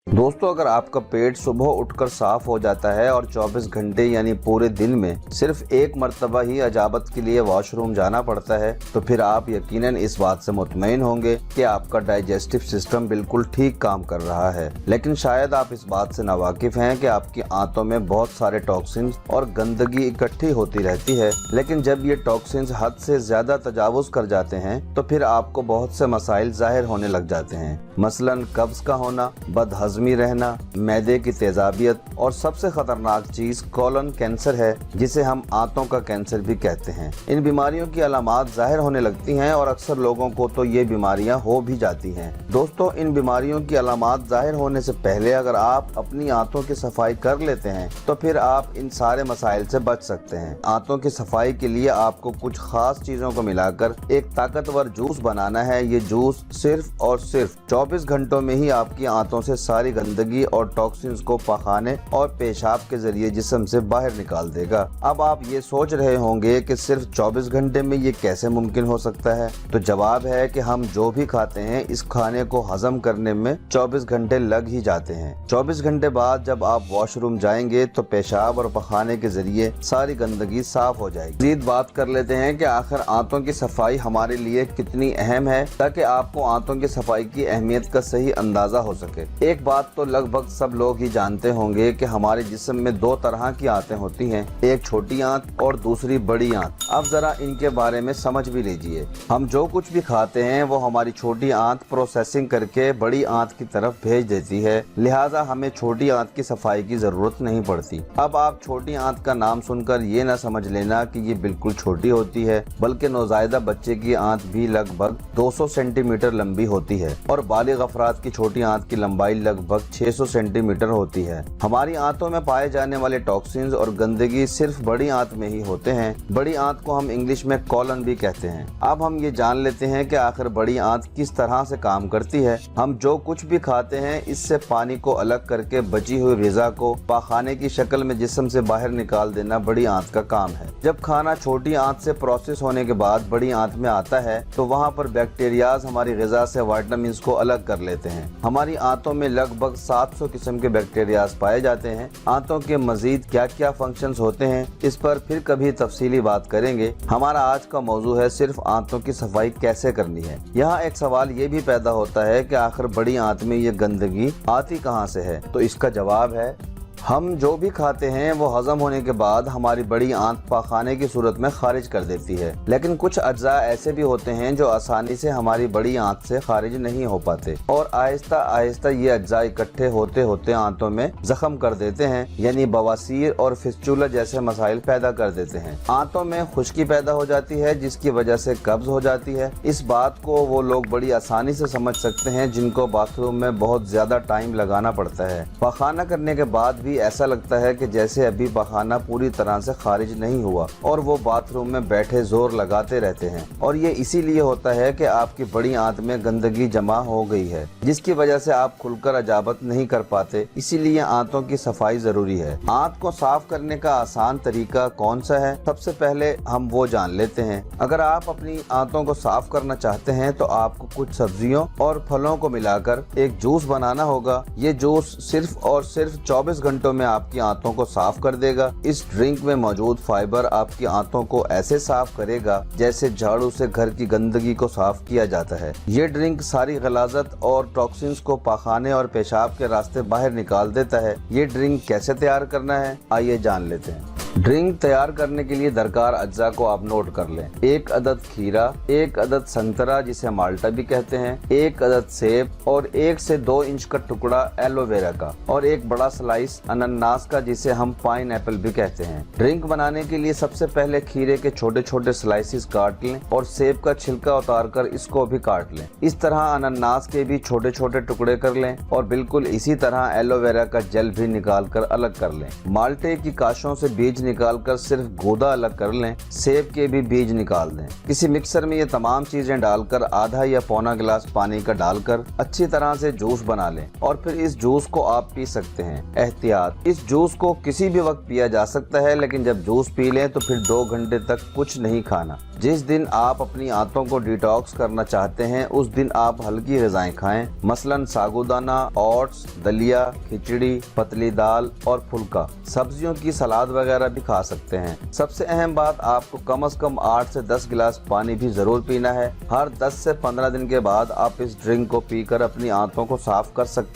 दोस्तों, अगर आपका पेट सुबह उठकर साफ हो जाता है और 24 घंटे यानी पूरे दिन में सिर्फ एक मर्तबा ही अजाबत के लिए वॉशरूम जाना पड़ता है, तो फिर आप यकीनन इस बात से मुतमईन होंगे कि आपका डाइजेस्टिव सिस्टम बिल्कुल ठीक काम कर रहा है। लेकिन शायद आप इस बात से नावाकिफ हैं कि आपकी आंतों में बहुत सारे टॉक्सिन्स और गंदगी इकट्ठी होती रहती है। लेकिन जब ये टॉक्सिन्स हद से ज्यादा तजावुज कर जाते हैं तो फिर आपको बहुत से मसाइल जाहिर होने लग जाते हैं। मसलन कब्ज का होना, बदहजमी रहना, मैदे की तेजाबियत और सबसे खतरनाक चीज कॉलन कैंसर है, जिसे हम आंतों का कैंसर भी कहते हैं। इन बीमारियों की अलामात जाहिर होने लगती हैं और अक्सर लोगों को तो ये बीमारियां हो भी जाती हैं। दोस्तों, इन बीमारियों की अलामात जाहिर होने से पहले अगर आप अपनी आंतों की सफाई कर लेते हैं तो फिर आप इन सारे मसाइल से बच सकते हैं। आंतों की सफाई के लिए आपको कुछ खास चीजों को मिलाकर एक ताकतवर जूस बनाना है। ये जूस सिर्फ और सिर्फ 24 घंटों में ही आपकी आंतों से सारी गंदगी और टॉक्सिन्स को पखाने और पेशाब के जरिए जिस्म से बाहर निकाल देगा। अब आप ये सोच रहे होंगे कि सिर्फ 24 घंटे में ये कैसे मुमकिन हो सकता है? तो जवाब है कि हम जो भी खाते हैं इस खाने को हजम करने में 24 घंटे लग ही जाते हैं। 24 घंटे बाद जब आप वॉशरूम जाएंगे तो पेशाब और पखाने के जरिए सारी गंदगी साफ हो जाएगी। मज़ीद बात कर लेते हैं कि आखिर आंतों की सफाई हमारे लिए कितनी अहम है, ताकि आपको आंतों की सफाई की अहमियत का सही अंदाजा हो सके। एक बात तो लगभग सब लोग ही जानते होंगे कि हमारे जिस्म में दो तरह की आंतें होती हैं, एक छोटी आंत और दूसरी बड़ी आंत। अब जरा इनके बारे में समझ भी लीजिए। हम जो कुछ भी खाते हैं वो हमारी छोटी आंत प्रोसेसिंग करके बड़ी आंत की तरफ भेज देती है, लिहाजा हमें छोटी आंत की सफाई की जरूरत नहीं पड़ती। अब आप छोटी आंत का नाम सुनकर ये न समझ लेना कि ये बिल्कुल छोटी होती है, बल्कि नौज़ायदा बच्चे की आंत भी लगभग 200 सेंटीमीटर लंबी होती है और बालिग अफराद की छोटी आंत की लंबाई लगभग 600 सेंटीमीटर होती है। हमारी आंतों में पाए जाने वाले टॉक्सिन्स और गंदगी सिर्फ बड़ी आंत में ही होते हैं। बड़ी आंत को हम इंग्लिश में कॉलन भी कहते हैं। अब हम ये जान लेते हैं कि आखिर बड़ी आंत किस तरह से काम करती है। हम जो कुछ भी खाते हैं इससे पानी को अलग करके बची हुई ग़िज़ा को पाखाने की शक्ल में जिस्म से बाहर निकाल देना बड़ी आंत का काम है। जब खाना छोटी आंत से प्रोसेस होने के बाद बड़ी आंत में आता है तो वहाँ पर बैक्टीरियाज हमारी ग़िज़ा से विटामिन्स को अलग कर लेते हैं। हमारी आंतों में लगभग 700 किस्म के बैक्टीरियाज पाए जाते हैं। आंतों के मजीद क्या क्या फंक्शंस होते हैं इस पर फिर कभी तफसीली बात करेंगे। हमारा आज का मौजू है सिर्फ आंतों की सफाई कैसे करनी है। यहाँ एक सवाल ये भी पैदा होता है कि आखिर बड़ी आंत में ये गंदगी आती कहाँ से है? तो इसका जवाब है, हम जो भी खाते हैं वो हजम होने के बाद हमारी बड़ी आंत पाखाने की सूरत में खारिज कर देती है। लेकिन कुछ अज्जा ऐसे भी होते हैं जो आसानी से हमारी बड़ी आंत से खारिज नहीं हो पाते और आहिस्ता आहिस्ता ये अज्जा इकट्ठे होते होते आंतों में जख्म कर देते हैं, यानी बवासीर और फिस्चुला जैसे मसाइल पैदा कर देते हैं। आंतों में खुश्की पैदा हो जाती है जिसकी वजह से कब्ज हो जाती है। इस बात को वो लोग बड़ी आसानी से समझ सकते हैं जिनको बाथरूम में बहुत ज्यादा टाइम लगाना पड़ता है। पखाना करने के बाद भी ऐसा लगता है कि जैसे अभी पखाना पूरी तरह से खारिज नहीं हुआ और वो बाथरूम में बैठे जोर लगाते रहते हैं। और ये इसीलिए होता है कि आपकी बड़ी आंत में गंदगी जमा हो गई है, जिसकी वजह से आप खुलकर अजाबत नहीं कर पाते। इसीलिए आंतों की सफाई जरूरी है। आंत को साफ करने का आसान तरीका कौन सा है? सबसे पहले हम वो जान लेते हैं। अगर आप अपनी आंतों को साफ करना चाहते हैं तो आपको कुछ सब्जियों और फलों को मिलाकर एक जूस बनाना होगा। ये जूस सिर्फ और सिर्फ 24 घंटों में आपकी आंतों को साफ कर देगा। इस ड्रिंक में मौजूद फाइबर आपकी आंतों को ऐसे साफ करेगा जैसे झाड़ू से घर की गंदगी को साफ किया जाता है। ये ड्रिंक सारी गलाजत और टॉक्सिन्स को पाखाने और पेशाब के रास्ते बाहर निकाल देता है। ये ड्रिंक कैसे तैयार करना है, आइए जान लेते हैं। ड्रिंक तैयार करने के लिए दरकार अज्जा को आप नोट कर लें। 1 अदद खीरा, 1 अदद संतरा जिसे माल्टा भी कहते हैं, 1 अदद सेब और 1 से 2 इंच का टुकड़ा एलोवेरा का और 1 बड़ा स्लाइस अनानास का जिसे हम पाइन एप्पल भी कहते हैं। ड्रिंक बनाने के लिए सबसे पहले खीरे के छोटे छोटे स्लाइसिस काट लें और सेब का छिलका उतार कर इसको भी काट लें। इस तरह अनानास के भी छोटे छोटे टुकड़े कर लें और बिल्कुल इसी तरह एलोवेरा का जेल भी निकाल कर अलग कर लें। माल्टे की काशों से बीज निकालकर सिर्फ गूदा अलग कर लें। सेब के भी बीज निकाल दें। किसी मिक्सर में ये तमाम चीजें डालकर आधा या पौना गिलास पानी का डालकर अच्छी तरह से जूस बना लें और फिर इस जूस को आप पी सकते हैं। एहतियात, इस जूस को किसी भी वक्त पिया जा सकता है, लेकिन जब जूस पी लें तो फिर 2 घंटे तक कुछ नहीं खाना। जिस दिन आप अपनी आंतों को डिटॉक्स करना चाहते हैं उस दिन आप हल्की ग़िज़ाएं खाएं, मसलन साबूदाना, ओट्स, दलिया, खिचड़ी, पतली दाल और फुल्का। सब्जियों की सलाद वगैरह भी खा सकते हैं। सबसे अहम बात, आपको कम से कम 8 से 10 गिलास पानी भी जरूर पीना है। हर 10 से 15 दिन के बाद आप इस ड्रिंक को पीकर अपनी आंतों को साफ कर सकते हैं।